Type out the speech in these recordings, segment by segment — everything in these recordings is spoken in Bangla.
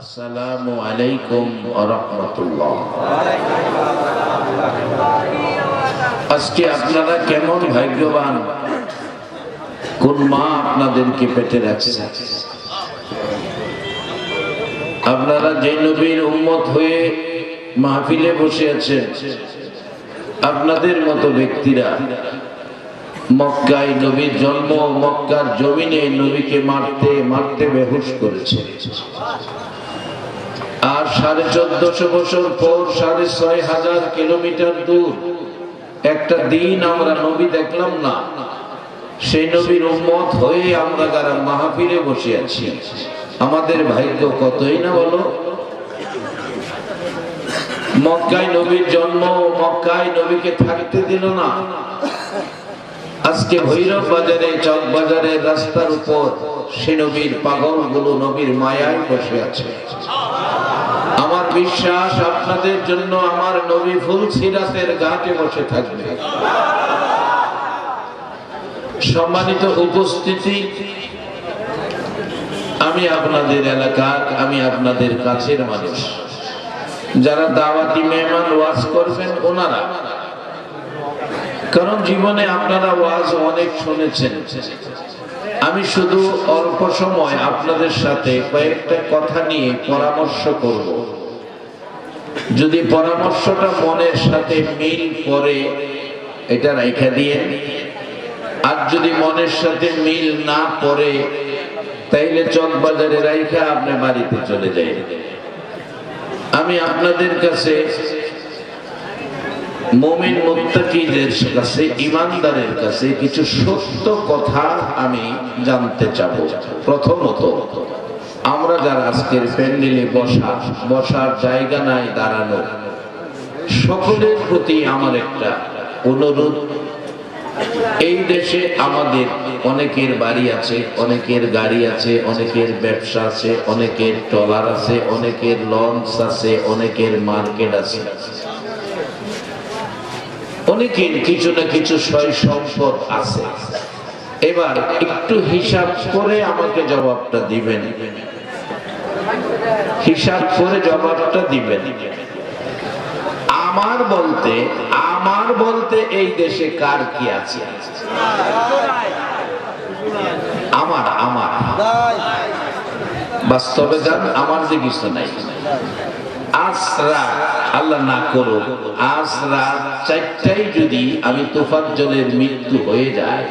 আসসালামু আলাইকুম ওয়া রাহমাতুল্লাহ। আজকে আপনারা কেমন ভাগ্যবান, কোন মা আপনাদেরকে পেটে রাখছে। আপনারা যে নবীর উম্মত হয়ে মাহফিলে বসে আছেন, আপনাদের মতো ব্যক্তিরা মক্কায় নবীর জন্ম, মক্কার জমিনে নবীকে মারতে মারতে বেহুশ করেছে। আর 1450 বছর পর 6500 কিলোমিটার দূর একটা দিন আমরা নবী দেখলাম না। সেই নবীর উম্মত হয়ে আমরা যারা মাহফিলে বসে আছি, আমাদের ভাগ্য কতই না বলো। মক্কায় নবীর জন্ম, মক্কায় নবীকে থাকতে দিল না। আজকে ভৈরব বাজারে, চক বাজারে, রাস্তার উপর সে নবীর পাগলগুলো নবীর মায়ায় বসে আছে। আমার বিশ্বাস আপনাদের জন্য আমার নবী ফুলসিরাতের ঘাটে বসে থাকবে। সম্মানিত উপস্থিতি, আমি আপনাদের এলাকার, আমি আপনাদের কাছের মানুষ। যারা দাওয়াতি মেহমান ওয়াজ করবেন ওনারা, কারণ জীবনে আপনারা ওয়াজ অনেক শুনেছেন। আমি শুধু অল্প সময় আপনাদের সাথে কয়েকটা কথা নিয়ে পরামর্শ করব। যদি পরামর্শটা মনের সাথে মিল করে এটা রাইখা দিয়ে, আর যদি মনের সাথে মিল না পড়ে তাইলে চক বাজারে রাইখা আপনি বাড়িতে চলে যাই। আমি আপনাদের কাছে, মুমিন মুত্তাকিদের কাছে, ঈমানদারের কাছে কিছু সত্য কথা আমি জানতে চাব। প্রথমত, আমরা যারা আজকের প্যান্ডেলে বসার জায়গা নাই, দাঁড়ানো, সকলের প্রতি আমার একটা অনুরোধ। এই দেশে আমাদের অনেকের বাড়ি আছে, অনেকের গাড়ি আছে, অনেকের ব্যবসা আছে, অনেকের ট্রলার আছে, অনেকের লঞ্চ আছে, অনেকের মার্কেট আছে, অনেকের কিছু না কিছু সয় সম্পদ আছে। এবার একটু হিসাব করে আমাকে জবাবটা দিবেন, হিসাব করে জবাবটা দিবেন। আমার বলতে এই দেশে কার কি আছে? আমার বাস্তবে যান, আমার যে কিছু নাই। আজ রাত, আল্লাহ না করুক, আজ রাত 4টায় যদি আমি তোফাজ্জলের মৃত্যু হয়ে যায়,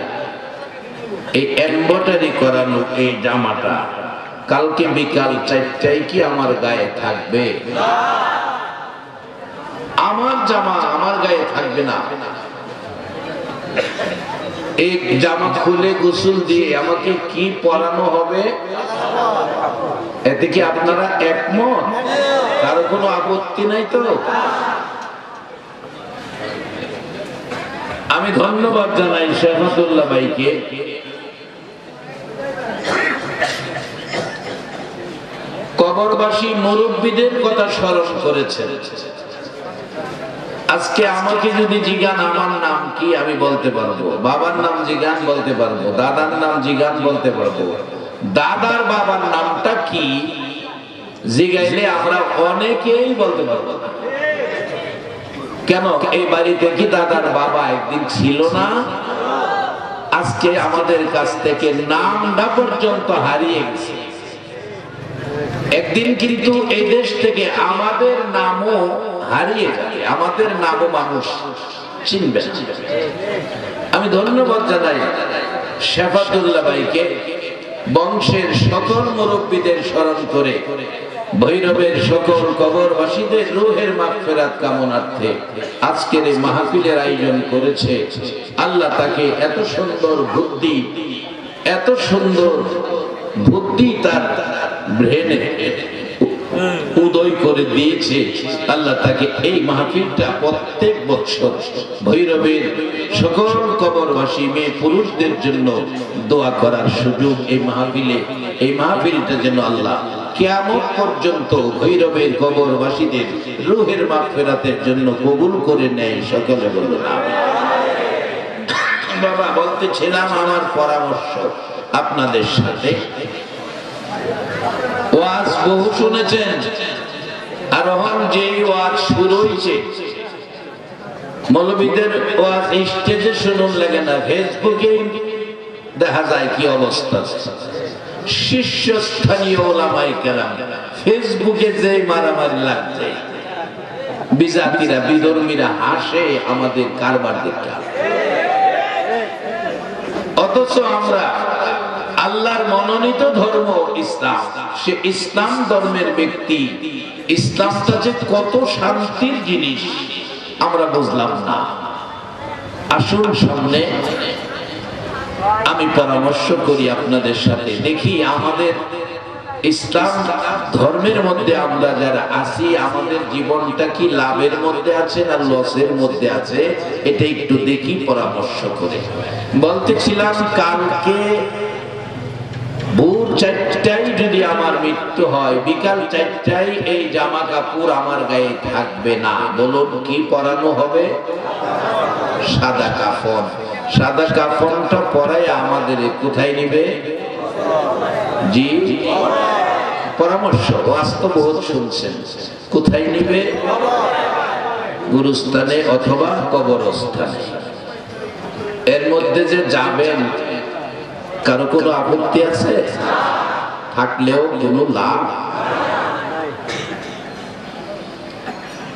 এই এমব্রয়ডারি করানো এই জামাটা কালকে বিকাল 4টায় কি আমার গায়ে থাকবে? আমার জামা আমার গায়ে থাকবে না। এই জামা খুলে গোসল দিয়ে আমাকে কি পরানো হবে? এতে কি আপনারা একমত? কারো কোনো আপত্তি নাই তো? আমি ধন্যবাদ জানাই শেফাতুল্লাহ ভাইকে। কবরবাসী মুরব্বীদের কথা স্মরণ করেছেন। আজকে আমাকে যদি জিজ্ঞান আমার নাম কি, আমি বলতে পারবো। বাবার নাম জিজ্ঞান বলতে পারবো, দাদার নাম জিজ্ঞান বলতে পারবো। দাদার বাবার নামটা কি জিগাইলে আমরা অনেকেই বলতে পারবো না। কেন? এই বাড়িতে কি দাদার বাবা একদিন ছিল না? আজকে আমাদের কাছ থেকে নামটা পর্যন্ত হারিয়ে গেছে। একদিন কিন্তু এই দেশ থেকে আমাদের নামও হারিয়ে যাবে, আমাদের নামও মানুষ চিনবে না। আমি ধন্যবাদ জানাই শেফাতুল্লাহ ভাইকে। বংশের সকল মুরব্বীদের স্মরণ করে ভৈরবের সকল কবরবাসীদের রূহের মাগফিরাত কামনার্থে আজকের এই মাহফিলের আয়োজন করেছে। আল্লাহ তাকে এত সুন্দর বুদ্ধি তার ব্রেনে উদয় করে দিয়েছে। আল্লাহ তাকে এই মাহফিলটা প্রত্যেক বছর ভৈরবের সকল কবরবাসী মেয়ে পুরুষদের জন্য দোয়া করার সুযোগ এই মাহফিলটা যেন আল্লাহ কিয়ামত পর্যন্ত ভৈরবের কবরবাসীদের রূহের মাগফিরাতের জন্য কবুল করে নেয়। সকলে বলুন আমিন। বাবা, বলতেছিলাম আমার পরামর্শ আপনাদের সাথে। ওয়াজ বহু শুনেছেন, আর এখন যে ওয়াজ শুরু হয়েছে, মৌলবীদের ওয়াজ স্টেজে শুনুন লাগে না, ফেসবুকে দেখা যায় কি অবস্থা। শীর্ষস্থানীয় ওলামায়ে কেরাম ফেসবুকে যে মারামারি লাগছে, বিজাতিরা বিধর্মীরা হাসে আমাদের কারবার দেখে। অথচ আমরা আল্লাহর মনোনীত ধর্ম ইসলাম, সে ইসলাম ধর্মের ব্যক্তি, ইসলামটা যে কত শান্তির জিনিস আমরা বুঝলাম না। আসুন সামনে আমি পরামর্শ করি আপনাদের সাথে, দেখি আমাদের ইসলাম ধর্মের মধ্যে আমরা যারা আছি, আমাদের জীবনটা কি লাভের মধ্যে আছে না লসের মধ্যে আছে, এটা একটু দেখি পরামর্শ করে। বলতেছিলাম কালকে ভোর 4টায় যদি আমার মৃত্যু হয়, বিকাল 4টায় এই জামা কাপড় আমার গায়ে থাকবে না। বলুন কি পরানো হবে? সাদা কাফন। সাদা কাফনটা পরাই আমাদের কোথায় নিবে? জি, পরামর্শ বাস্তব বহুত শুনছেন। কোথায় নিবে? গুরুস্থানে অথবা কবরস্থানে। এর মধ্যে যে যাবেন, কারো কোনো আপত্তি আছে? থাকলেও কোনো লাভ।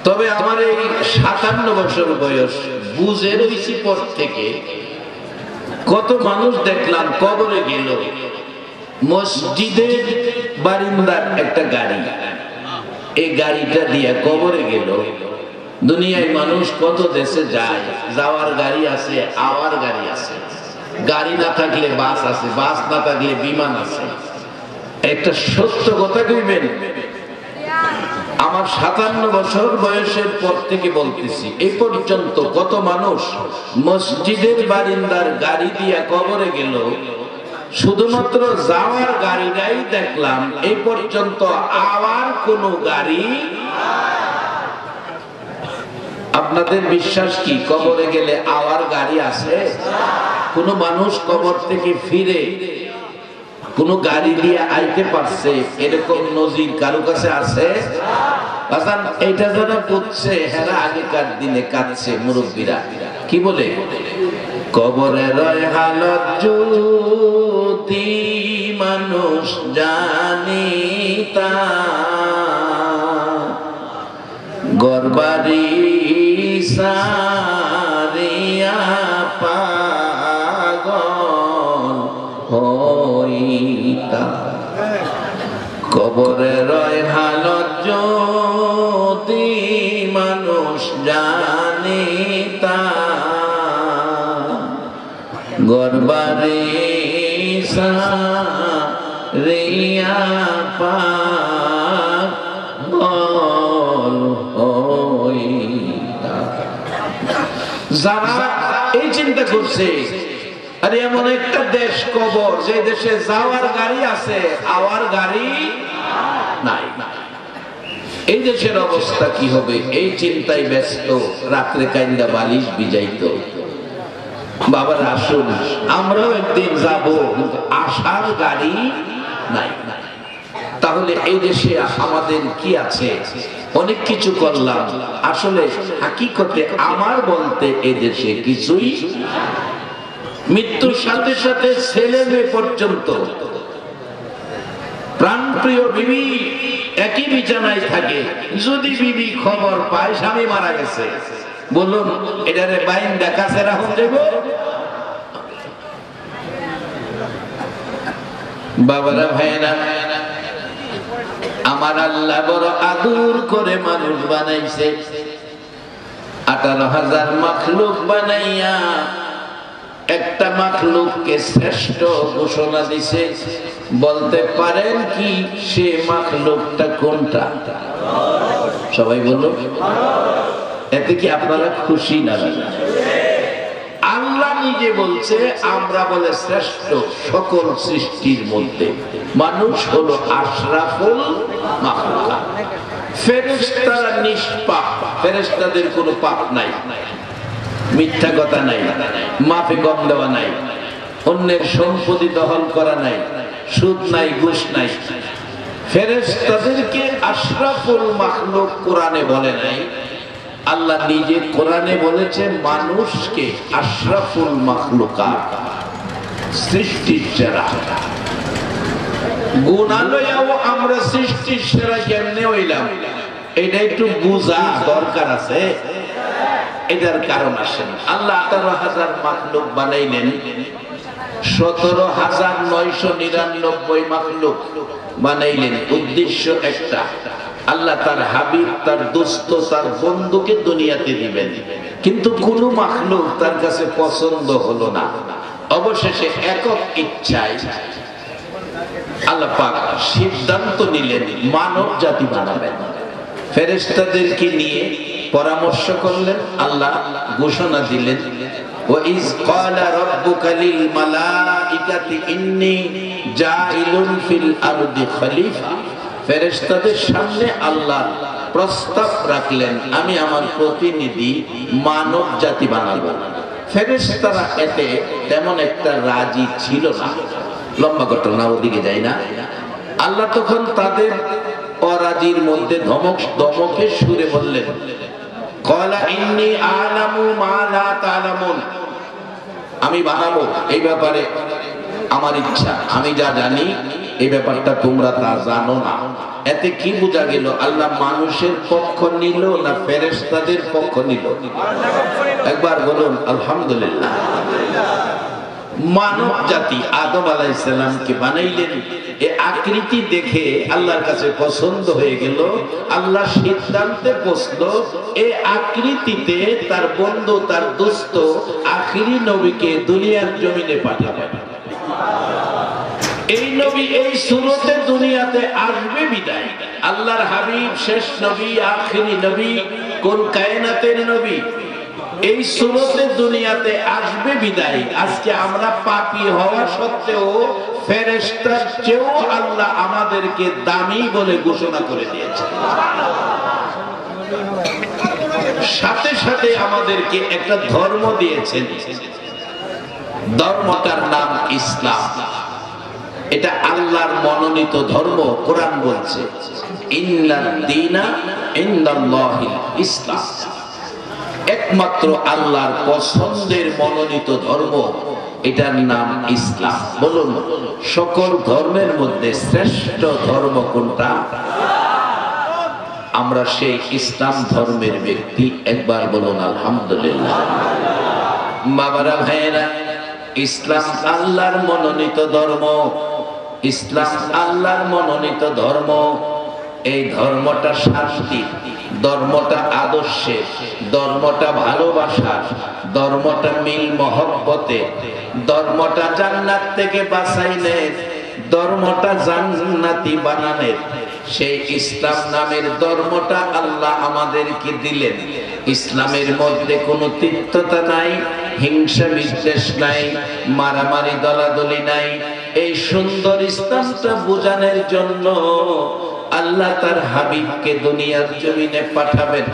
তবে আমার এই 57 বছর বয়স, বুঝে রয়েছি পর থেকে কত মানুষ দেখলাম কবরে গেল, মসজিদের বারিন্দার একটা গাড়ি, এই গাড়িটা দিয়ে কবরে গেল। দুনিয়ায় মানুষ কত দেশে যায়, যাওয়ার গাড়ি আছে, আওয়ার গাড়ি আছে। গাড়ি না থাকলে বাস আছে, বাস না থাকলে বিমান আছে। একটা সত্য কথা কইবেন, আমার 57 বছর বয়সের পর থেকে বলতেছি, এই পর্যন্ত কত মানুষ মসজিদের বারিন্দার গাড়ি দিয়া কবরে গেল, শুধুমাত্র যাওয়ার গাড়িটাই দেখলাম, এই পর্যন্ত আওয়ার কোনো গাড়ি। আপনাদের বিশ্বাস কি কবরে গেলে আওয়ার গাড়ি আছে? কোন মানুষ কবর থেকে ফিরে কোন গাড়ি দিয়ে আইতে পারছে এরকম নজির কারো কাছে আছে? এটা যারা বুঝছে হেরা আগেকার দিনে কাঁদছে মুরব্বীরা। কি বলে? কবরে রয় হালত যদি মানুষ জানিতা, গরবারি সারিয়া পাগল হইতা। কবরে রয় হালত যদি মানুষ জানিতা, গরবারি সারিয়া পাগল হইতা। যারা এই চিন্তা করছে, আরে এমন একটা দেশ কবর যে দেশে যাওয়ার গাড়ি আছে, আওয়ার গাড়ি নাই, এই দেশের অবস্থা কি হবে? এই চিন্তায় ব্যস্ত, রাত্রে কাইন্দা বালিশ ভিজাইতো। বাবার আসুন আমরাও একদিন যাব, আসার গাড়ি নাই। তাহলে এই দেশে আমাদের কি আছে? অনেক কিছু করলাম, আসলে হাকিকতে আমার বলতে এই দেশে কিছুই। মৃত্যুর সাথে সাথে ছেলে মেয়ে পর্যন্ত, প্রাণপ্রিয় বিবি একই বিছানায় থাকে, যদি বিবি খবর পায় স্বামী মারা গেছে, বলুন এটারে বাইন্দা কাছে রাখুন দেব? বাবারা ভাইরা, আমার আল্লাহ বড় আদর করে মানুষ বানাইছে। 18,000 মাখলুক বানাইয়া একটা মাখলুককে শ্রেষ্ঠ ঘোষণা দিছে। বলতে পারেন কি সে মাখলুকটা কোনটা? সবাই বলো। এতে কি আপনারা খুশি না? আল্লাহ নিজে বলছে, আমরা বলে শ্রেষ্ঠ সকল সৃষ্টির মধ্যে। মানুষ হলো আশরাফুল মাখলুকাত। ফেরেশতারা নিষ্পাপ, ফেরেশতাদের কোনো পাপ নাই, মিথ্যা কথা নাই, মাফে কম দেওয়া নাই, অন্যের সম্পত্তি দখল করা নাই, সুদ নাই, ঘুষ নাই। ফেরেশতাদেরকে আশরাফুল মাখলুক কোরআনে বলে নাই, আল্লাহ নিজে কোরআনে বলেছে মানুষকে আশরাফুল মাখলুকাত, সৃষ্টির সেরা। গুণালয়াও আমরা সৃষ্টির সেরা কেমনে হইলাম, এটা একটু বুঝা দরকার আছে। এটার কারণ আসেন, আল্লাহ 18,000 মাখলুক বানাইলেন, 17,999 মাখলুক বানাইলেন। উদ্দেশ্য একটা, আল্লাহ তার হাবিব, তার দোস্ত, তার বন্ধুকে দুনিয়াতে দিবেন। কিন্তু কোন মাখলুক তার কাছে পছন্দ হলো না। অবশেষে একক ইচ্ছায় আল্লাহ পাক সিদ্ধান্ত নিলেন মানব জাতি বানাবেন। ফেরেশতাদেরকে নিয়ে পরামর্শ করলেন, আল্লাহ ঘোষণা দিলেন, وَإِذْ قَالَ رَبُّكَ لِلْمَلَائِكَةِ إِنِّي جَاعِلٌ فِي الْأَرْضِ خَلِيفَةً। ফেরেশতাদের সামনে আল্লাহ প্রস্তাব রাখলেন, আমি আমার প্রতিনিধি মানব জাতি বানাবো। ফেরেশতারা এতে তেমন একটা রাজি ছিল না। লম্বা ঘটনা, ওদিকে যাই না। আল্লাহ তখন তাদের অরাজির মধ্যে ধমকে সুরে বললেন, ক্বালা ইন্নী আ'লামু মা লা তা'লামুন। আমি বানাবো, এই ব্যাপারে আমার ইচ্ছা, আমি যা জানি এই ব্যাপারটা তোমরা তা জানো না। এতে কি বোঝা গেল, আল্লাহ মানুষের পক্ষ নিল না ফেরেশতাদের পক্ষ নিল? একবার বলুন আলহামদুলিল্লাহ। মানব জাতি আদম আলাইহিস সালামকে বানাইলেন, এই আকৃতি দেখে আল্লাহর কাছে পছন্দ হয়ে গেল। আল্লাহ সিদ্ধান্তে পৌঁছলো, এই আকৃতিতে তার বন্ধু, তার দোস্ত আখিরি নবীকে দুনিয়ার জমিনে পাঠাবেন। এই নবী এই সুরতে দুনিয়াতে আসবে বিদায়। আল্লাহর হাবিব, শেষ নবী, আখিরি নবী, কোন কায়নাতের নবী, এই সুরতে দুনিয়াতে আসবে বিদায়। আজকে আমরা পাপী হওয়া সত্ত্বেও ফেরেশতার চেয়েও আল্লাহ আমাদেরকে দামি বলে ঘোষণা করে দিয়েছে। সাথে সাথে আমাদেরকে একটা ধর্ম দিয়েছেন, ধর্মটার নাম ইসলাম। এটা আল্লাহর মনোনীত ধর্ম। কোরআন বলছে ইন্নাদ দীনা ইনদাল্লাহিল ইসলাম, একমাত্র আল্লাহর পছন্দের মনোনীত ধর্ম, এটার নাম ইসলাম। বলুন, সকল ধর্মের মধ্যে শ্রেষ্ঠ ধর্ম কোনটা? আমরা সেই ইসলাম ধর্মের ব্যক্তি। একবার বলুন আলহামদুলিল্লাহ। বাবারা, ভাইয়েরা, ইসলাম আল্লাহর মনোনীত ধর্ম। ইসলাম আল্লাহর মনোনীত ধর্ম। এই ধর্মটা শান্তির, ধর্মটা আদর্শের, ধর্মটা ভালোবাসার, ধর্মটা মিল মহব্বতে, ধর্মটা জান্নাত থেকে বাঁচাইলেন, ধর্মটা জান্নাতি বানানের। সেই ইসলাম নামের ধর্মটা আল্লাহ আমাদেরকে দিলেন। ইসলামের মধ্যে কোনো তিক্ততা নাই, হিংসা বিদ্বেষ নাই, মারামারি দলাদলি নাই। এই সুন্দর ইসলামটা বোঝানোর জন্য আল্লাহ তার হাবিবকে দুনিয়ার জমিনে পাঠাবেন।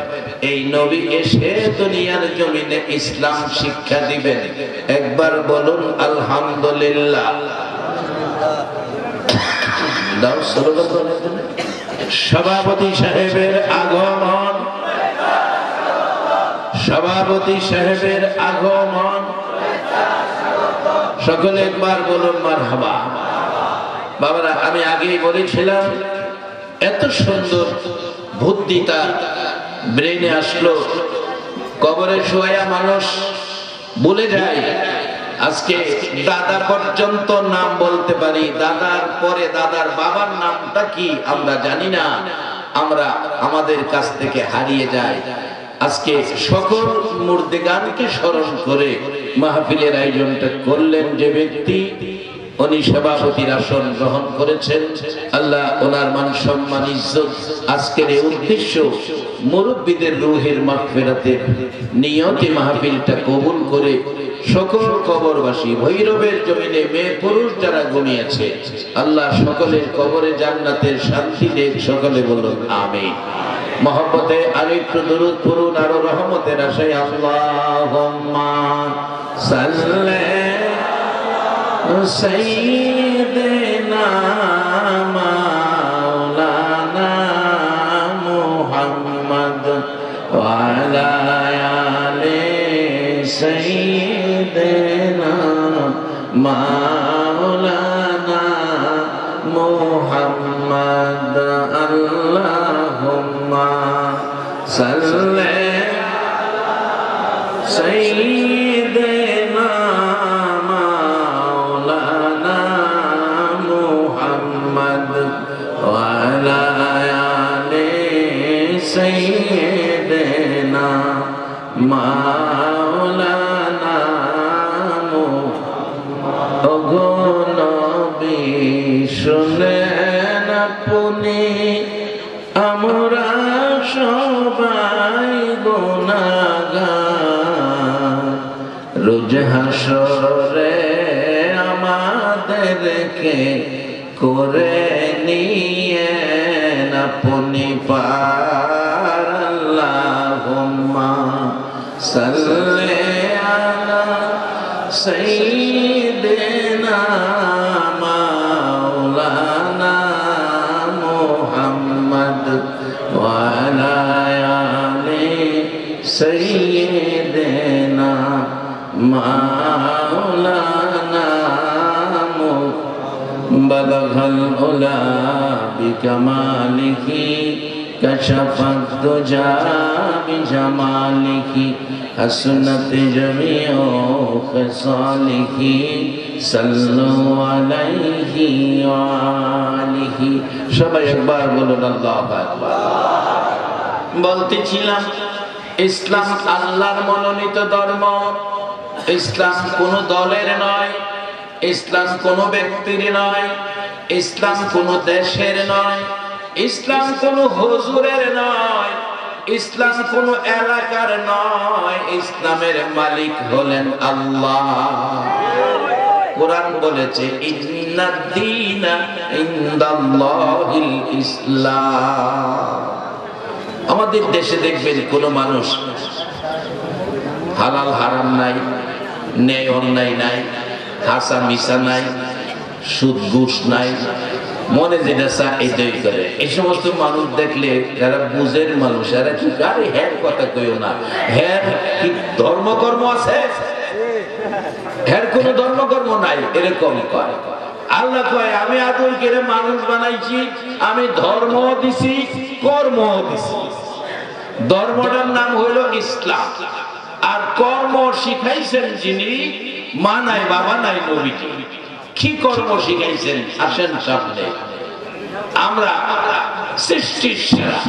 এই নবী এসে দুনিয়ার জমিনে ইসলাম শিক্ষা দিবেন। একবার বলুন আলহামদুলিল্লাহ। সভাপতি সাহেবের আগমন, সভাপতি সাহেবের আগমন। সকলে একবার বলুন মারহাবা। বাবারা, আমি আগেই বলেছিলাম, এত সুন্দর বুদ্ধি তার ব্রেনে আসলো। কবরে শোয়া মানুষ ভুলে যায়। আজকে দাদা পর্যন্ত নাম বলতে পারি, দাদার পরে দাদার বাবার নামটা কি আমরা জানি না। আমরা আমাদের কাছ থেকে হারিয়ে যায়। আজকে সকল মুর্দেগানকে স্মরণ করে মাহফিলের আয়োজনটা করলেন যে ব্যক্তি, উনি সভাপতির আসন গ্রহণ করেছেন। আল্লাহ ওনার মান সম্মান ইজ্জত, আজকের এই উদ্দেশ্য মুরব্বীদের রূহের মাগফিরাতের নিয়তে মাহফিলটা কবুল করে সকল কবরবাসী, ভৈরবের জমিনে মেয়ে পুরুষ যারা ঘুমিয়েছে, আল্লাহ সকলের কবরে জান্নাতের শান্তি দেখ। সকলে বলুন আমিন। মহব্বতে আরেকটু দরুদ পড়ুন, আরো রহমতের আশায়। আল্লাহুম্মা সাল্লি সাইয়্যিদিনা وعلى آل سيدنا مولانا محمد اللهم صل سيدنا مولانا محمد وعلى آل سيدنا مولانا محمد ওগো নবী শুনেন আপনি আমরা সবাই গুনাহগার রোজ হাসরে আমাদেরকে করে নিয়ে আপনি পার আল্লাহুম্মা সাল্লি আলা সাইয়্যিদিনা মাওলানা মুহাম্মদ ওয়া আলা আলি সাইয়্যিদিনা মাওলানা বালাগাল উলা বিকামালিহি কাশাফাত দুজা বিজামালিহি হাসনাত জামিউ খিসালিহি সাল্লু আলাইহি ওয়া আলিহি। সবাই একবার বলুন আল্লাহু আকবার। বলতেছিলাম ইসলাম আল্লাহর মনোনীত ধর্ম। ইসলাম কোন দলের নয়, ইসলাম কোন ব্যক্তির নয়, ইসলাম কোন দেশের নয়, ইসলাম কোন হুজুরের নয়, ইসলাম কোন এলাকার নয়। ইসলামের মালিক হলেন আল্লাহ। কোরআন বলেছে ইন্নাদ দীনা ইনদাল্লাহিল ইসলাম। আমাদের দেশে দেখবেন কোন মানুষ হালাল হারাম নাই, ন্যায় অন্যায় নাই, হাসা মিশা নাই, সুদ ঘুষ নাই, মনে যেটা চা এটাই করে। এই সমস্ত মানুষ দেখলে যারা বুঝের মানুষ এরা কি আরে হ্যাঁ কথা কইও না, হ্যাঁ কি ধর্মকর্ম আছে, হ্যাঁ কোন ধর্মকর্ম নাই, এরকম কয়। আল্লাহ কয় আমি আদর করে মানুষ বানাইছি, আমি ধর্ম দিছি কর্ম দিছি। ধর্মটার নাম হইল ইসলাম, আর কর্ম শিখাইছেন যিনি মা নাই বাবা নাই নবীজি। কি কর্ম শিখাইছেন আসেন সামনে। আমরা সৃষ্টির সেরা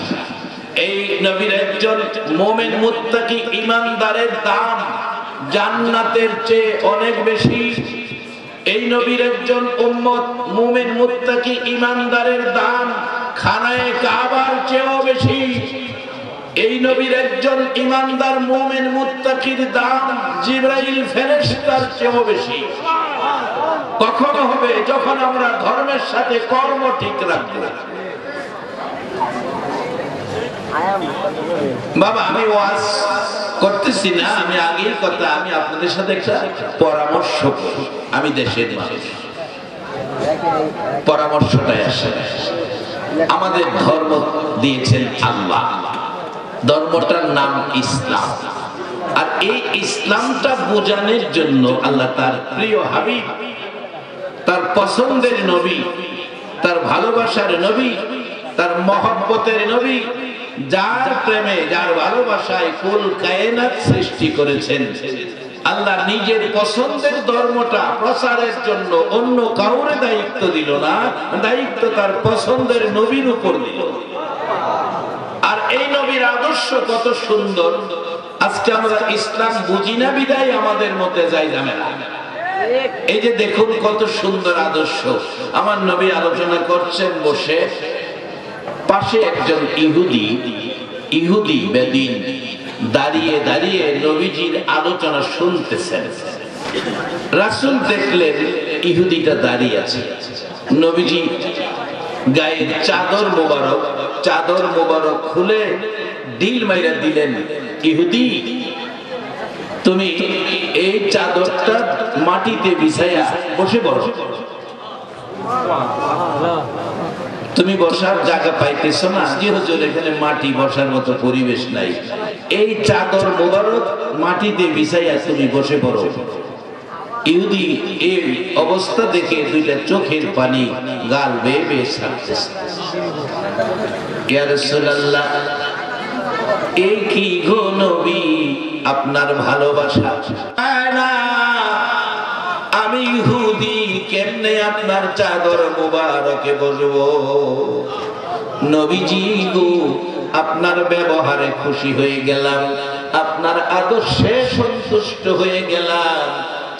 এই নবীর একজন মুমিন মুত্তাকি ঈমানদারের দাম জান্নাতের চেয়ে অনেক বেশি। এই নবীর একজন উম্মত মুমিন মুত্তাকি ঈমানদারের দাম খানায়ে কাবার চেয়েও বেশি। এই নবীর একজন ঈমানদার মুমিন মুত্তাকির দাম জিবরাইল ফেরেশতার চেয়েও বেশি। কখন হবে? যখন আমরা ধর্মের সাথে কর্ম ঠিক রাখবো। বাবা আমি ওয়াজ করতেছি না, আমি আগের কথা, আমি আপনাদের সাথে একটা পরামর্শ করি। আমি দেশের মানুষ, পরামর্শটাই আসে। আমাদের ধর্ম দিয়েছেন আল্লাহ, ধর্মটার নাম ইসলাম। আর এই ইসলামটা বোঝানোর জন্য আল্লাহ তার প্রিয় হাবিব, তার পছন্দের নবী, তার ভালোবাসার নবী, তার মহব্বতের নবী, যার প্রেমে যার ভালোবাসায় কুল কায়নাত সৃষ্টি করেছেন, আল্লাহ নিজের পছন্দের ধর্মটা প্রচারের জন্য অন্য কাউরে দায়িত্ব দিল না, দায়িত্ব তার পছন্দের নবীর উপর দিল। আর এই নবীর আদর্শ কত সুন্দর। আজকে আমরা ইসলাম বুঝি না বিদায় আমাদের মধ্যে যাই ঝামেলা। এই যে দেখুন কত সুন্দর আদর্শ। আমার নবী আলোচনা করছেন বসে, পাশে একজন ইহুদি বেদিন দাঁড়িয়ে দাঁড়িয়ে নবীজির আলোচনা শুনতেছেন। রাসূল দেখলেন ইহুদিটা দাঁড়িয়ে আছে, নবীজি গায়ে চাদর মোবারক খুলে ঢিল মাইরা দিলেন, ইহুদি তুমি এই চাদরটা মাটিতে বিছাইয়া বসে পড়ো। তুমি বসার জায়গা পাইতেছ না? জি হুজুর, এখানে মাটি বসার মতো পরিবেশ নাই। এই চাদর মোবারক মাটিতে বিছাইয়া তুমি বসে পড়ো। ইহুদি এই অবস্থা দেখে দুইটা চোখের পানি গাল বেয়ে বেয়ে ছাড়তেছে। ইয়া রাসূলুল্লাহ, এই কি গো নবী আপনার ভালোবাসা? না, আমি ইহুদি, কেমনে আপনার চাদর মোবারকে বসবো? নবীজি গো, আপনার ব্যবহারে খুশি হয়ে গেলাম, আপনার আদর্শে সন্তুষ্ট হয়ে গেলাম,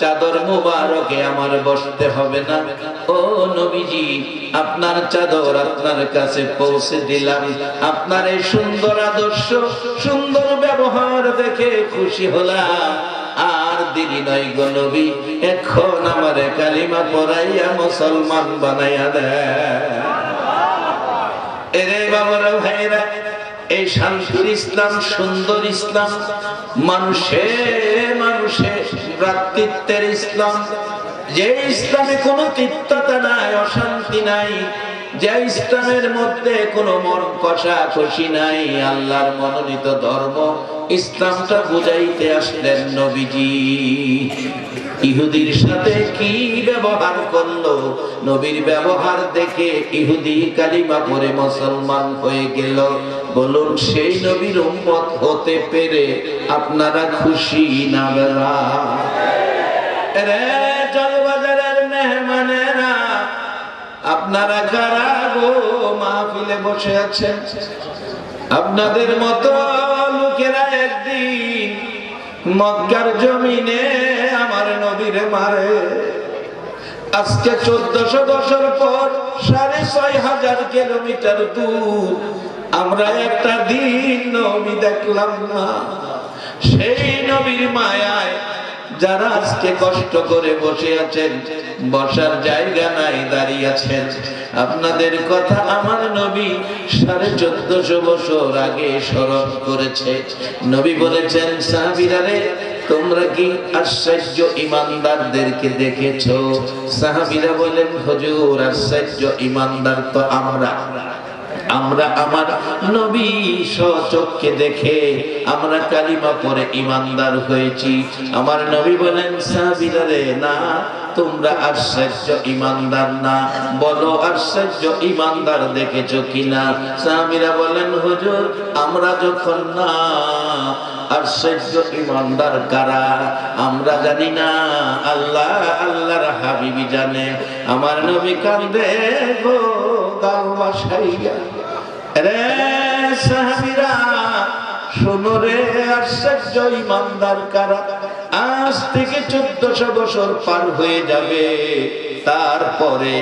চাদর মোবারকে আমার বসতে হবে না। ও নবীজি, আপনার চাদর আপনার কাছে পৌঁছে দিলাম, আপনার এই সুন্দর আদর্শ সুন্দর ব্যবহার দেখে খুশি হলাম। আর দেরি নয় গো নবী, এখন আমারে কালিমা পড়াইয়া মুসলমান বানাইয়া দেয়। এরে বাবারা ভাইরা, এই শান্তির ইসলাম, সুন্দর ইসলাম, মানুষে মানুষে ভ্রাতৃত্বের ইসলাম, যে ইসলামে কোনো তিক্ততা নাই, অশান্তি নাই, যে ইসলামের মধ্যে কোনো মন কষাকষি নাই, আল্লাহর মনোনীত ধর্ম, ইসলামটা বুঝাইতে আসলেন নবীজি। ইহুদির সাথে কি ব্যবহার করলো, নবীর ব্যবহার দেখে ইহুদি কালিমা পড়ে মুসলমান হয়ে গেল। বলুন, সেই নবীর উম্মত হতে পেরে আপনারা খুশি না বেলা? রে জলবাজারের মেহমানেরা, আপনারা কারা গো মাহফিলে বসে আছেন? আপনাদের মতো লোকেরা একদিন মক্কার জমিনে আমার নবীরে মারে। আজকে 1400 বছর পর 6500 কিলোমিটার দূর আমরা একটা দিন নবী দেখলাম না। সেই নবীর মায়ায় যারা আজকে কষ্ট করে বসে আছেন, বসার জায়গা নাই, দাঁড়িয়ে আছেন, আপনাদের কথা আমার নবী 1450 বছর আগে স্মরণ করেছে। নবী বলেছেন, সাহাবীরা রে, তোমরা কি আশ্চর্য ইমানদারদেরকে দেখেছো? সাহাবীরা বলেন, হুজুর, আশ্চর্য ইমানদার তো আমরা আমার নবী স্বচক্ষে দেখে আমরা কালিমা পড়ে ইমানদার হয়েছি। আমার নবী বলেন, সাহাবীরা রে, না, তোমরা আশ্চর্য ইমানদার না, বলো আশ্চর্য ইমানদার দেখেছো কিনা? সাহাবীরা বলেন, হুজুর, আমরা যখন না আশ্চর্য ইমানদার কারা আমরা জানি না, আল্লাহ আল্লাহর হাবিবি জানে। আমার নবী কান্দে গো গাল ভাসাইয়া। রে সাহাবীরা, শোনো রে, আশ্চর্য ইমানদার কারা? আজ থেকে 1400 বছর পার হয়ে যাবে, তারপরে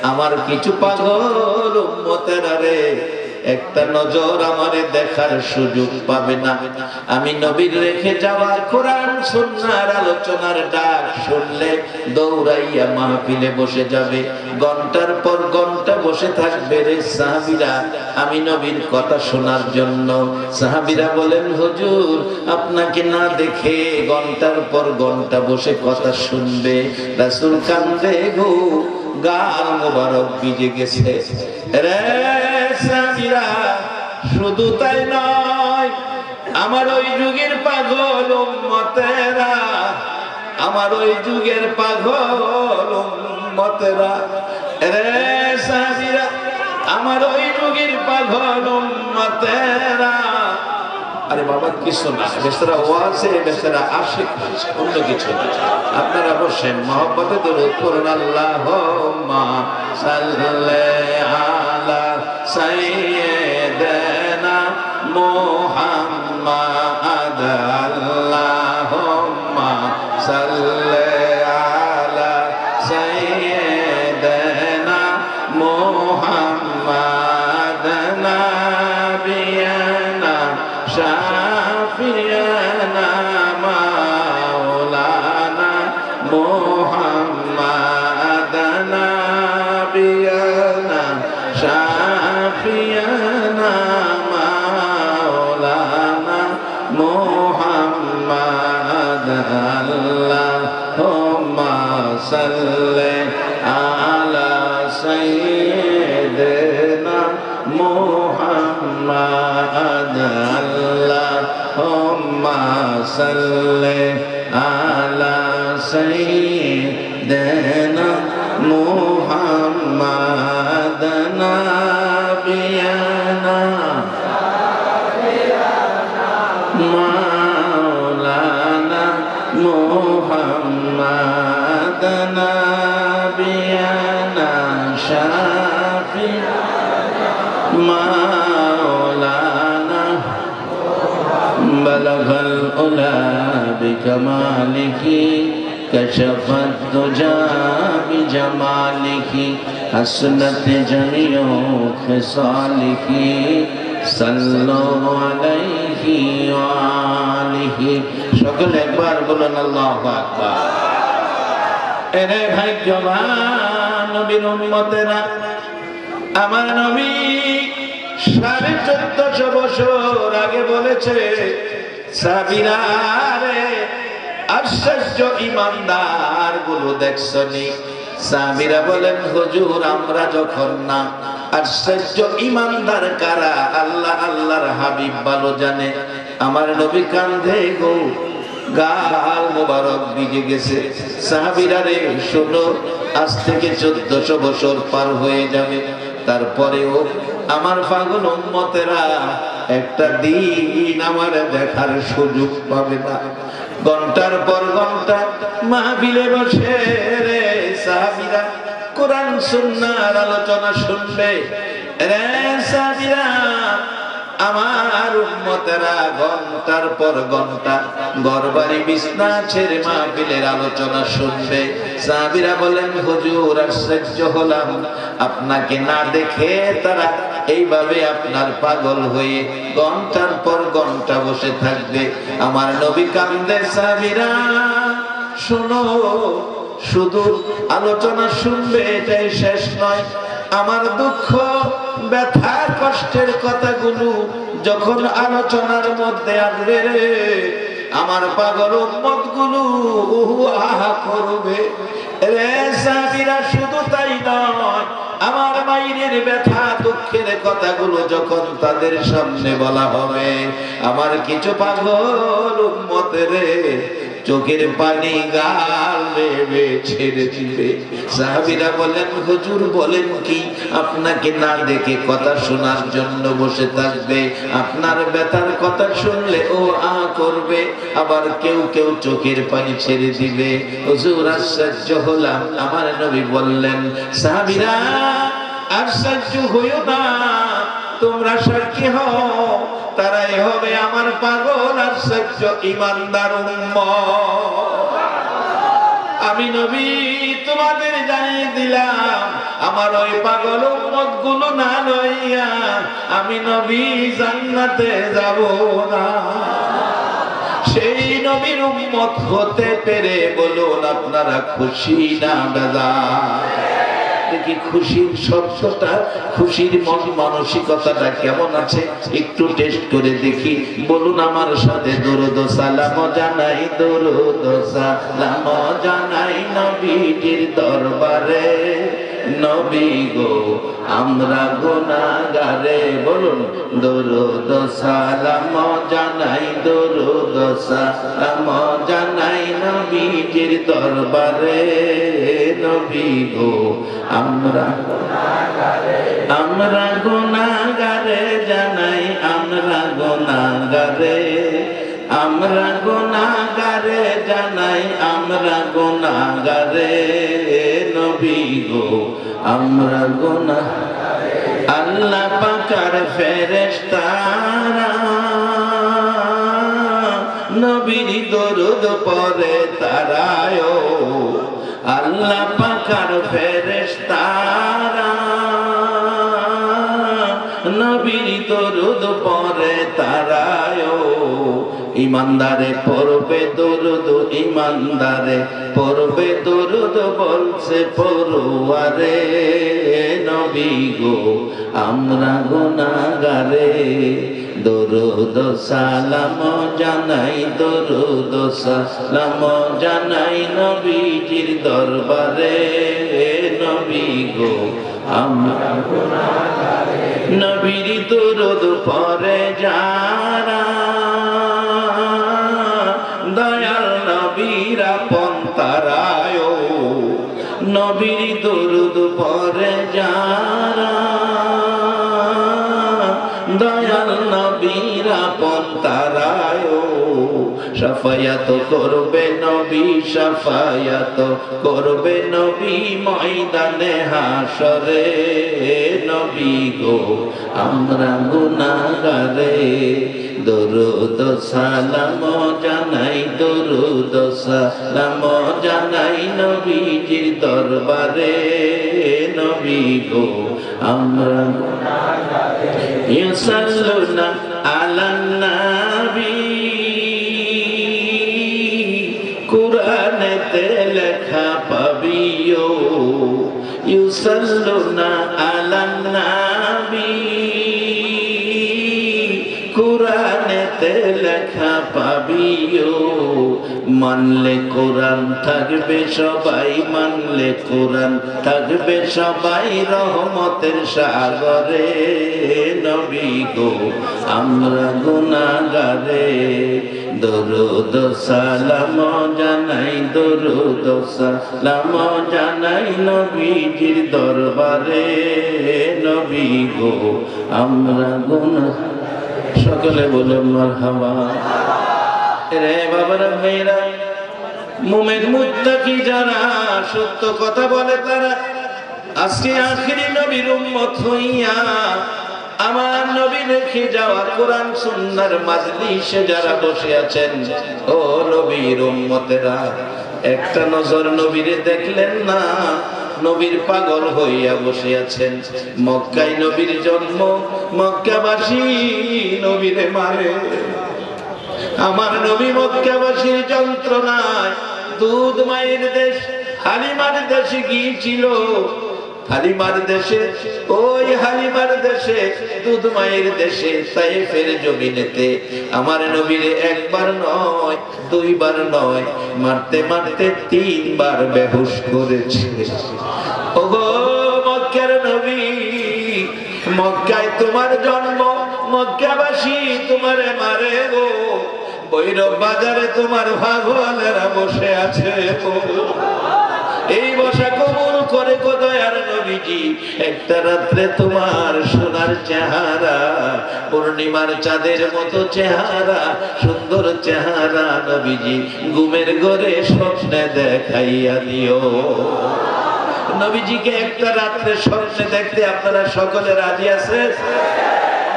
আমার কিছু পাগল উম্মতেরা রে একটা নজর আমারে দেখার সুযোগ পাবে না। আমি নবীর রেখে যাওয়া কোরআন সুন্নাহর আলোচনার ডাক শুনলে দৌড়াইয়া মাহফিলে বসে যাবে, ঘন্টার পর ঘন্টা বসে থাকবে রে সাহাবীরা আমি নবীর কথা শোনার জন্য। সাহাবীরা বলেন, হুজুর, আপনাকে না দেখে ঘন্টার পর ঘন্টা বসে কথা শুনবে। রাসূল কান্দে গো, গাল মোবারক ভিজে গেছে। রে সাহাবীরা, শুধু তাই নয়, আমার ওই যুগের পাগল উম্মতেরা, আমার ওই যুগের পাগল উম্মতেরা, রে সাহাবীরা, আমার ওই যুগের পাগল উম্মতেরা। আরে বাবা, কিছু না, বেচারা ওয়াজে, বেচারা আশিক, অন্য কিছু না। আপনারা বসেন, মহব্বতে দরুদ পড়ুন। আল্লাহুম্মা সাল্লি আলা সাইয়্যিদিনা মুহাম্মাদ, আল্লাহুম্মা সাল্লি আলা সাইয়্যিদিনা মুহাম্মাদ, নাবিয়ানা শাফিয়ানা মাওলানা মুহাম্মাদ, নাবিয়ানা শাফিয়ানা মাওলানা মুহাম্মাদ, আল্লাহুম্মা সাল্লি আলা সাইয়্যিদিনা মুহাম্মাদ, সাল্লি আলা সাইয়্যিদিনা মুহাম্মাদ নাবিয়ানা মাওলানা মুহাম্মাদ নাবিয়ানা শাফি'ানা মাওলানা বালাগাল উলা বিকামালিহি কশফাত দুজা বিজামালিহি হাসনাত জামিউ খিসালিহি সাল্লু আলাইহি ওয়া আলিহি। সকলে একবার বলুন আল্লাহু আকবার। এরে ভাগ্যবান নবীর উম্মতেরা, আমার নবী 1450 বছর আগে বলেছে, সাহাবীরা রে আশ্চর্য ইমানদার গুলো দেখছনি? সাহাবীরা বলেন, হুজুর আমরা যখন না। আশ্চর্য ইমানদার কারা? আল্লাহ আল্লাহর হাবিব ভালো জানে। আমার নবী কান্দে গো, গাল মোবারক ভিজে গেছে। সাহাবীরা রে শোনো, আজ থেকে 1400 বছর পার হয়ে যাবে, তারপরেও আমার পাগল উম্মতেরা একটা দিন আমার দেখার সুযোগ পাবে না। ঘন্টার পর ঘন্টা মাহফিলে বসে রে সাহাবীরা কোরআন সুন্নাহর আলোচনা শুনবে। রে সাহাবীরা, আমার উম্মতেরা ঘন্টার পর ঘন্টা ঘরবাড়ি বিছনা ছেড়ে মাহফিলের আলোচনা শুনবে। সাহাবীরা বলেন, হুজুর আশ্চর্য হলাম, আপনাকে না দেখে তারা এইভাবে আপনার পাগল হয়ে ঘন্টার পর ঘন্টা বসে থাকবে। আমার নবী কান্দে, সাহাবীরা শোনো, শুধু আলোচনা শুনবে এটাই শেষ নয়। আমার দুঃখ ব্যথা কষ্টের কথাগুলো যখন আলোচনার মধ্যে আসবে রে, আমার পাগল উম্মত গুলো আহা করবে রে সাহাবীরা। শুধু তাই নয়, আমার মায়ের ব্যথা দুঃখের কথাগুলো যখন তাদের সামনে বলা হবে, আমার কিছু পাগল উম্মত রে চোখের পানি গাল বেয়ে ছেড়ে দিবে। সাহাবীরা বলেন, হুজুর বলেন কি? আপনাকে না দেখে কথা শোনার জন্য বসে থাকবে, আপনার ব্যথার কথা শুনলে ও আ করবে, আবার কেউ কেউ চোখের পানি ছেড়ে দিবে। হুজুর আশ্চর্য হলাম। আমার নবী বললেন, সাহাবীরা আশ্চর্য হইও না, তোমরা সাক্ষী হও, তারাই হবে আমার পাগল আশ্চর্য ইমানদার উম্মত। আমি নবী তোমাদের জানিয়ে দিলাম, আমার ওই পাগল উম্মত গুলো না লইয়া আমি নবী জান্নাতে যাব না। সেই নবীর উম্মত হতে পেরে বলুন আপনারা খুশি না বেজার? দেখি খুশির শব্দটা, খুশির মানসিকতাটা কেমন আছে একটু টেস্ট করে দেখি। বলুন আমার সাথে, দরুদ সালাম জানাই, দরুদ সালাম জানাই নবীজির দরবারে। নবী গো আমরা গুনাহগারে, বলুন দরুদ সালাম জানাই, দরুদ সালাম জানাই নবীজির দরবারে। নবী গো আমরা গুনাহগারে জানাই, আমরা গুনাহগারে, আমরা গুনাহগারে জানাই, আমরা গুনাহগারে। নবী গো আমরা গুনাহগারে। আল্লাহ পাকের ফেরেশতারা নবীর দরুদ পড়ে তারায়, আল্লাহ পাকের ফেরেশতারা নবীর দরুদ পড়ে তারায়। ইমানদারে পড়বে দরুদ, ইমানদারে পড়বে দরুদ বলছে পড়ুয়ারে। নবী গো আমরা গুনাহগারে, দরুদ সালাম জানাই, দরুদ সালাম জানাই নবীজির দরবারে। নবী গো আমরা গুনাহগারে, নবীর দরুদ পড়ে যারা দয়াল নবীর আপন তারায় শাফায়াত করবে নবী, শাফায়াত করবে নবী ময়দানে হাসরে। নবী গো আমরা গুনাহগারে, দরুদ সালাম জানাই, দরুদ সালাম জানাই নবীজির দরবারে। নবী গো আমরা গুনাহগারে, ইউসাল্লুনা আলান নবী, কুরআনেতে লেখা পাবিও, ইউসাল্লুনা আলান নবী, কুরআনেতে লেখা পাবিও। মানলে কোরআন থাকবে সবাই, মানলে কোরআন থাকবে সবাই রহমতের সাগরে। নবী গো আমরা গুনাহগারে, দরুদ সালাম জানাই, দরুদ সালাম জানাই নবীজির দরবারে। নবী গো আমরা গুনাহগারে। সকলে বলে মারহাবা। রে বাবারা মেয়েরা, মুমিন মুত্তাকি যারা সত্য কথা বলে তারা আজকে আখিরি নবীর উম্মত হইয়া আমার নবী রেখে যাওয়া কোরআন সুন্নাহর মাজলিসে যারা বসে আছেন, ও নবীর উম্মতেরা, একটা নজর নবীরে দেখলেন না? নবীর পাগল হইয়া বসে আছেন। মক্কায় নবীর জন্ম, মক্কাবাসী নবীরে মারে। আমার নবী মক্কাবাসীর যন্ত্রণায় দুধ মায়ের দেশ হালিমার দেশে গিয়েছিল। হালিমার দেশে, ওই হালিমার দেশে, দুধ মায়ের দেশে, তায়েফের জমিনেতে আমার নবীরে একবার নয়, দুইবার নয়, মারতে মারতে 3 বার বেহুশ করেছে। ওগো মক্কার নবী, মক্কায় তোমার জন্ম, মক্কাবাসী তোমারে মারে গো। ভৈরব বাজারে তোমার ভাগওয়ালেরা বসে আছে, এই বসা কবুল করে গো দয়ার নবীজি। একটা রাত্রে তোমার সোনার চেহারা, পূর্ণিমার চাঁদের মতো চেহারা, সুন্দর চেহারা নবীজি ঘুমের ঘরে স্বপ্নে দেখাইয়া দিও। নবীজিকে একটা রাত্রে স্বপ্নে দেখতে আপনারা সকলে রাজি আছেন?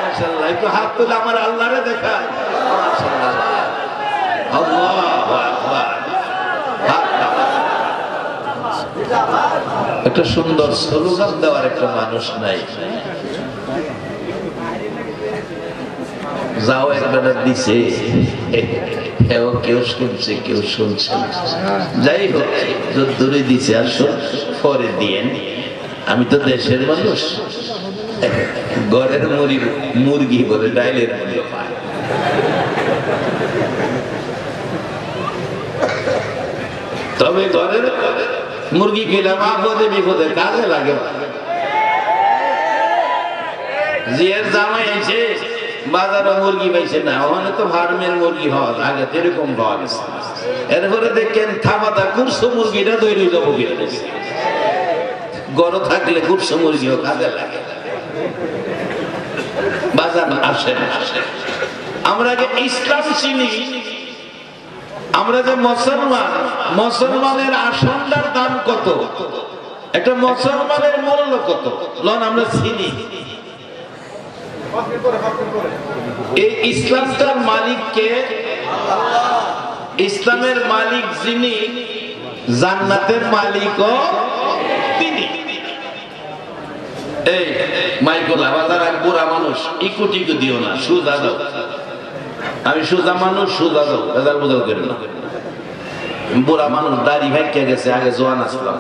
মাশাআল্লাহ, একটু হাত তুলে আমার আল্লাহরে দেখায়। মাশাআল্লাহ, আল্লাহু আকবার। একটা সুন্দর স্লোগান দেওয়ার একটা মানুষ নাই। যাও একবার দিছে, কেউ শুনছে কেউ শুনছে। যাই হোক, দূরে দিছে, আসো পরে দিয়েন। আমি তো দেশের মানুষ, ঘরের মুরগি বলে ডাইলের মূল্য পায়। তবে ঘরের মুরগি খেলাম আপদে বিপদে কাজে লাগে। জিয়ার জামাই এসে বাজারে মুরগি পাইছে না, ওখানে তো ফার্মের মুরগি হওয়া আগে এরকম পাওয়া গেছে। এরপরে দেখেন থামাতা কুরসো মুরগিটা তৈরি যাবো কিনে গড় থাকলে কুরসো মুরগিও কাজে লাগে। বাজার আসে না। আমরা যে ইসলাম চিনি, আমরা যে মুসলমান, মুসলমানের আসনটার দাম কত, একটা মুসলমানের মূল্য কত লন আমরা চিনি। এই ইসলামটার মালিক কে? ইসলামের মালিক যিনি, জান্নাতের মালিকও তিনি। এই মাইকুল আবাদার এক বুড়া মানুষ, ইকুটিকু দিও না, সুজা দাও। আমি সুজা মানুষ, সুজা দাও, বেজাল বুঝাল করি না। বুড়া মানুষ, দাড়ি ভাইকে গেছে, আগে জোয়ান আসলাম।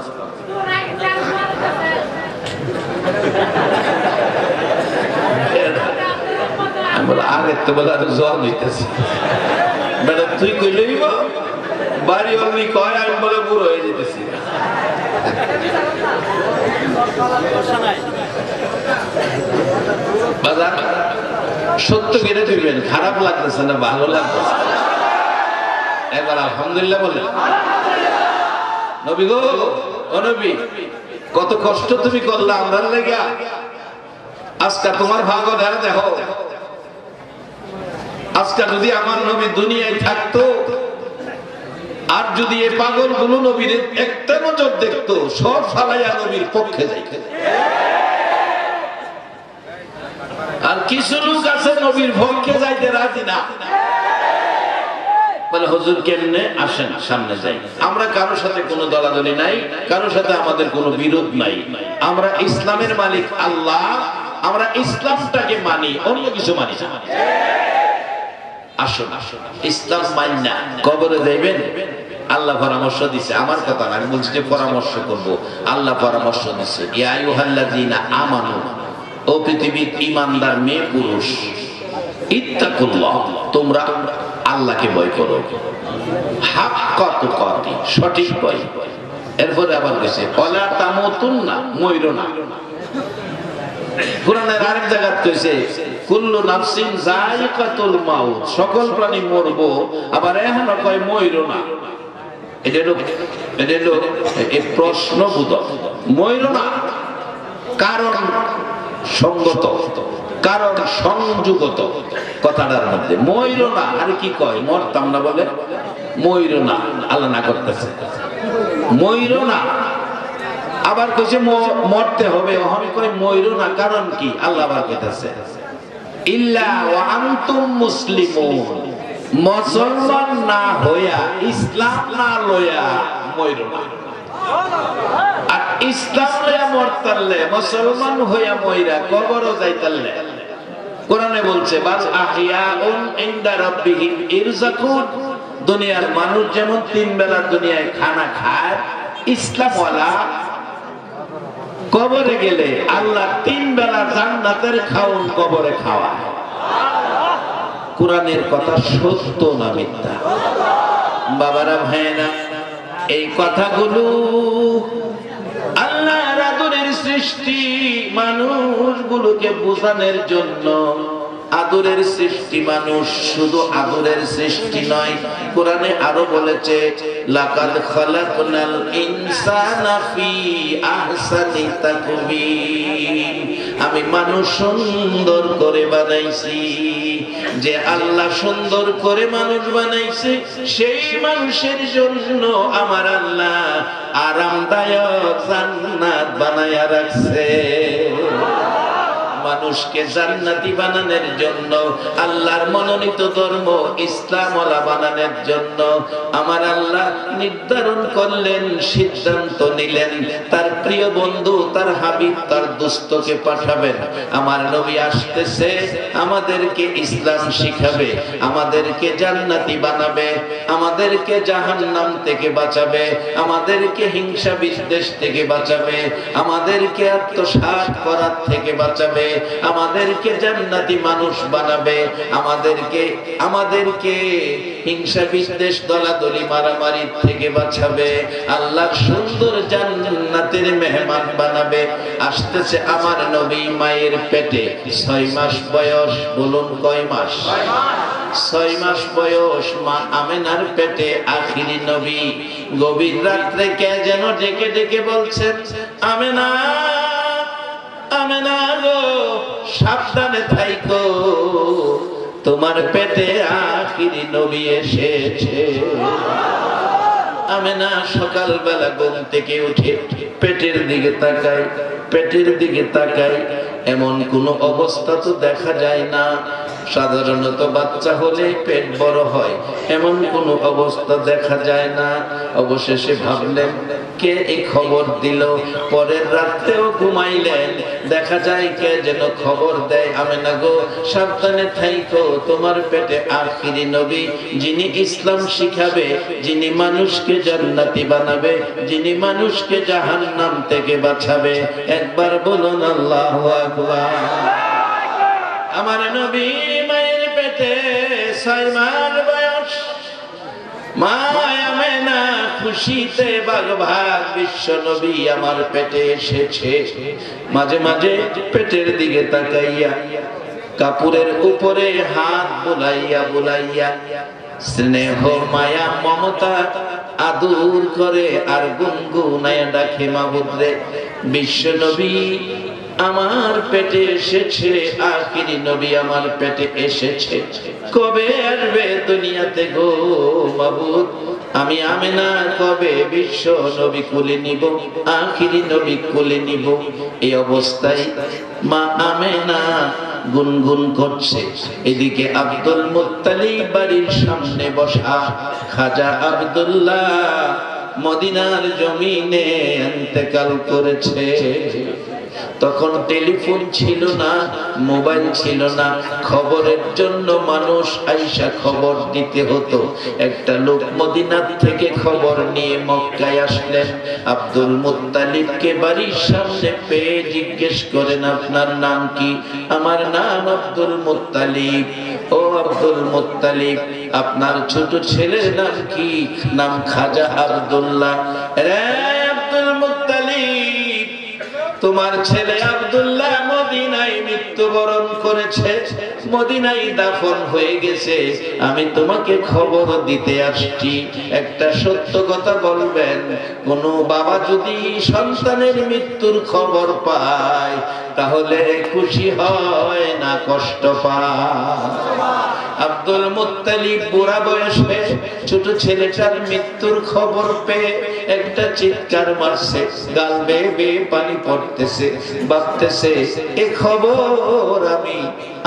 আমি বলে আগে তো বলে আর জোয়ান হইতেছি। বেটা তুই কই লইব, বাড়ি অমনি কয়, আমি বলে বুড়ো হয়ে যেতেছি। বাজার সত্য কেটে দিবেন, খারাপ লাগতেছে না ভালো লাগতেছে? এবার আলহামদুলিল্লাহ বলেন। নবী গো, ও নবী, কত কষ্ট তুমি করলা আমরার লাগা। আজকে তোমার ভাগ দেখো, আজকে যদি আমার নবী দুনিয়ায় থাকতো, আর যদি এই পাগলগুলো নবীর একটা নজর দেখতো, সব ফালাইয়া নবীর পক্ষে যাইত। আর কিছু লোক আছে নবীর পক্ষে যাইতে রাজি না, বলে হুজুর কেমনে আসেন সামনে যাই। আমরা কারোর সাথে কোনো দলাদলি নাই, কারোর সাথে আমাদের কোনো বিরোধ নাই। আমরা ইসলামের মালিক আল্লাহ, আমরা ইসলামটাকে মানি, অন্য কিছু মানি না। আসুন ইসলাম মানি না কবরে যাইবেন, আল্লাহ পরামর্শ দিছে, আমার কথা না, আমি বলছি যে পরামর্শ করব। আল্লাহ পরামর্শ দিছে, ইয়া আইয়ুহাল্লাযীনা আমানু, ও পৃথিবীর ঈমানদার মেয়ে পুরুষ, ইত্তাকুল্লাহ, তোমরা আল্লাহকে ভয় করো, হাক্কা তুকাতি, সঠিক ভয়। এরপরে আবার কইছে ওয়ালা তামুতুন্না, মইরো না। কোরআনের আরেক জায়গায় কইছে কুল্লু নাফসিন যায়িকাতুল মাউত, সকল প্রাণী মরবো, আবার এখনো কয় মইরো না। এটা হলো এই প্রশ্নবোধক, মইরো না কারণ সঙ্গত, কারণ সংযুগত কথাটার মধ্যে। মইরো না, আর কি কয় মরতাম না বলে মইরো না, আল্লাহ না করতেছে মইরো না। আবার কইছে মরতে হবে, ওখানে কয় মইরো না, কারণ কি আল্লাহ আবার কইতাছে ইল্লা ওয়া আনতুম মুসলিমুন, মুসলমান না হইয়া, ইসলাম না লইয়া মইরো না। আর ইসলাম লইয়া মরতালে, মুসলমান হইয়া মইরা কবরও যাইতালে, কোরআনে বলছে বাল আহিয়াউন ইনদা রাব্বিহিম ইরযাকুন, দুনিয়ার মানুষ যেমন তিন বেলা দুনিয়ায় খানা খায়, ইসলামওয়ালা কবরে গেলে আল্লাহ তিন বেলা জান্নাতের খাওন কবরে খাওয়া। কোরআনের কথা সত্য না মিথ্যা? বাবারা ভাইয়েরা, এই কথাগুলো আল্লাহর আদরের সৃষ্টি মানুষগুলোকে বোঝানোর জন্য। আদরের সৃষ্টি মানুষ, শুধু আদরের সৃষ্টি নয়, কোরআনে আরো বলেছে লাকাদ খালাকনাল ইনসানা ফি আহসানি তাকওয়িম, আমি মানুষ সুন্দর করে বানাইছি। যে আল্লাহ সুন্দর করে মানুষ বানাইছে, সেই মানুষের জন্য আমার আল্লাহ আরামদায়ক জান্নাত বানায়া রাখছে। মানুষকে জান্নাতি বানানোর জন্য, আল্লাহর মনোনীত ধর্ম ইসলামওয়ালা বানানোর জন্য আমার আল্লাহ নির্ধারণ করলেন, সিদ্ধান্ত নিলেন, তার প্রিয় বন্ধু, তার হাবিব, তার দোস্তকে পাঠাবেন। আমার নবী আসতেছে, আমাদেরকে ইসলাম শিখাবে, আমাদেরকে জান্নাতি বানাবে, আমাদেরকে জাহান্নাম থেকে বাঁচাবে, আমাদেরকে হিংসা বিদ্বেষ থেকে বাঁচাবে, আমাদেরকে আত্মসাৎ করার থেকে বাঁচাবে, আমাদেরকে জান্নাতি মানুষ বানাবে, আমাদেরকে হিংসা বিদ্বেষ দলাদলি মারামারি থেকে বাঁচাবে, আল্লাহর সুন্দর জান্নাতের মেহমান বানাবে। আসতেছে আমার নবী মায়ের পেটে 6 মাস বয়স, বলুন কয় মাস? 6 মাস বয়স, মা আমেনার পেটে আখিরি নবী। গভীর রাত্রে কে যেন ডেকে ডেকে বলছেন আমেনা, আমেনা গো, সাবধানে থাইকো, তোমার পেটে আখিরি নবী এসেছে। আমেনা সকালবেলা ঘুম থেকে উঠে পেটের দিকে তাকায়, পেটের দিকে তাকায়, এমন কোন অবস্থা তো দেখা যায় না। সাধারণত বাচ্চা হলে পেট বড় হয়, এমন কোন অবস্থা দেখা যায় না। অবশেষে ভাবলেন কে এই খবর দিল। পরের রাতেও ঘুমাইলেন, দেখা যায় কে যেন খবর দেয়, আমেনা গো সাবধানে থাইকো, তোমার পেটে আখিরি নবী, যিনি ইসলাম শিখাবে, যিনি মানুষকে জান্নাতি বানাবে, যিনি মানুষকে জাহান্নাম থেকে বাঁচাবে। একবার বলুন আল্লাহু আকবার। আমার নবী মায়ের পেটে 6 মাস বয়স, মা আমেনা খুশিতে বাগভাগ, বিশ্ব নবী আমার পেটে এসেছে। মাঝে মাঝে পেটের দিকে তাকাইয়া কাপড়ের উপরে হাত বুলাইয়া বুলাইয়া স্নেহ মায়া মমতা আদর করে আর গুনগুনায়া ডাকে মাবুদ রে। বিশ্ব নবী আমার পেটে এসেছে, আখিরি নবী আমার পেটে এসেছে, কবে আসবে দুনিয়াতে গো মাবুদ? আমি আমেনা কবে বিশ্ব নবী কোলে নিব, আখিরি নবী কোলে নিব? এই অবস্থায় মা আমেনা গুনগুন করছে। এদিকে আব্দুল মুত্তালিব বাড়ির সামনে বসা। খাজা আব্দুল্লাহ মদিনার জমিনে ইন্তেকাল করেছে। তখন টেলিফোন ছিল না, মোবাইল ছিল না, খবরের জন্য মানুষ আইসা খবর দিতে হতো। একটা লোক মদিনার থেকে খবর নিয়ে মক্কায় আসলেন। আব্দুল মুত্তালিবকে বাড়ির সামনে পেয়ে জিজ্ঞেস করেন, আপনার নাম কি? আমার নাম আব্দুল মুত্তালিব। ও আব্দুল মুত্তালিব, আপনার ছোট ছেলের নাম কি? নাম খাজা আব্দুল্লাহ। রে আব্দুল মুত্তালিব, তোমার ছেলে আব্দুল্লাহ মদিনায় মৃত্যুবরণ করেছে, মদিনায় দাফন হয়ে গেছে। আমি তোমাকে খবর দিতে আসছি। একটা সত্য কথা বলবেন, কোন বাবা যদি সন্তানের মৃত্যুর খবর পায় তাহলে খুশি হয় না কষ্ট পায়? আব্দুল মুত্তালিব বুড়া বয়সে ছোট ছেলেটার মৃত্যুর খবর পেয়ে একটা চিৎকার মারছে, গাল বেয়ে বেয়ে পানি পড়তেছে, ভাবতেছে এ খবর আমি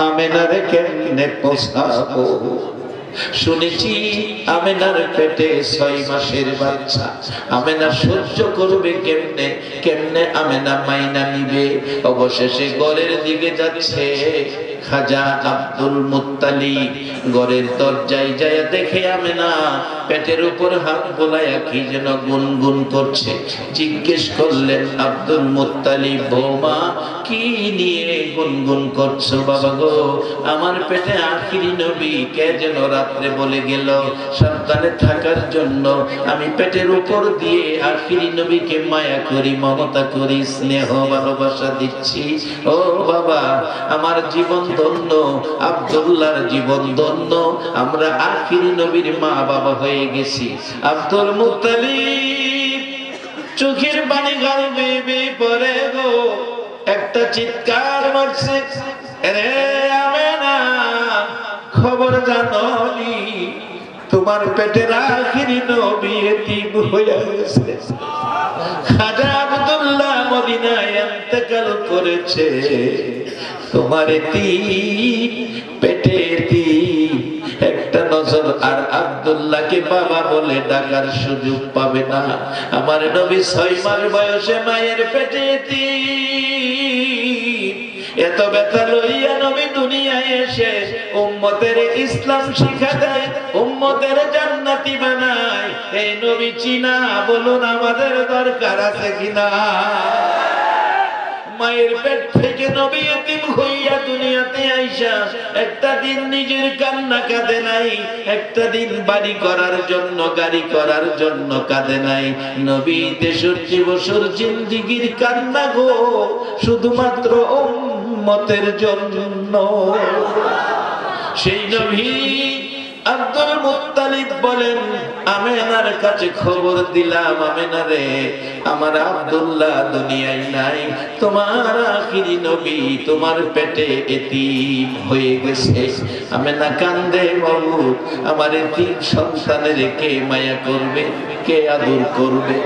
আমেনারে কেমনে পৌঁছাবো? শুনেছি আমেনার পেটে 6 মাসের বাচ্চা। আমেনা সহ্য করবে কেমনে? কেমনে আমেনা মাইনা নিবে? অবশেষে ঘরের দিকে যাচ্ছে। খাজা আব্দুল মুত্তালিব ঘরের দরজায় যায় দেখে আমেনা পেটের উপর হাত বোলায়া কি যেন গুনগুন করছে। জিজ্ঞেস করলেন, আব্দুল মুত্তালিব, বৌমা কি নিয়ে গুনগুন করছো? বাবা গো, আমার পেটে আখিরি নবী কে যেন রাত্রে বলে গেল সাবধানে থাকার জন্য। আমি পেটের উপর দিয়ে আখিরি নবীকে মায়া করি, মমতা করি, স্নেহ ভালোবাসা দিচ্ছি। ও বাবা, আমার জীবন ধন্য, আব্দুল্লাহর জীবন ধন্য। আমরা আখিরি নবীর মা বাবা হয়ে গেছি। আব্দুল মুত্তালিব চোখের পানি গাল বেয়ে বেয়ে পড়ে গো, একটা চিৎকার মারছে, রে আমেনা, খবর জানোনি তোমার পেটের আখিরি নবী এতিম হয়ে গেছে। খাজা আব্দুল্লাহ মদিনায় ইন্তেকাল করেছে। তোমার এতিম, পেটে এতিম, একটা নজর আর আব্দুল্লাহকে বাবা বলে ডাকার সুযোগ পাবে না। আমার নবী 6 মাস বয়সে মায়ের পেটে এতিম। এত ব্যথা লইয়া নবী দুনিয়ায় এসে উম্মতের ইসলাম শিক্ষা দেয়, উম্মতের জান্নাতি বানায়। এই নবী চিনা বলুন আমাদের দরকার আছে কিনা? মায়ের পেট থেকে নবী এতিম হইয়া দুনিয়াতে আইসা একটা দিন নিজের কান্না কাঁদে নাই, একটা দিন বাড়ি করার জন্য, গাড়ি করার জন্য কাঁদে নাই। নবী 63 বছর জিন্দেগির কান্না গো, শুধুমাত্র উম্মতের জন্য। সেই নবী আব্দুল মুত্তালিব বলেন, আমেনার কাছে খবর দিলাম, আমেনা রে, আমার আব্দুল্লাহ দুনিয়ায় নাই, তোমার আখিরি নবী তোমার পেটে এতিম হয়ে গেছে। আমেনা কান্দে, বাবু আমার এতিম সন্তানের কে মায়া করবে, কে আদর করবে?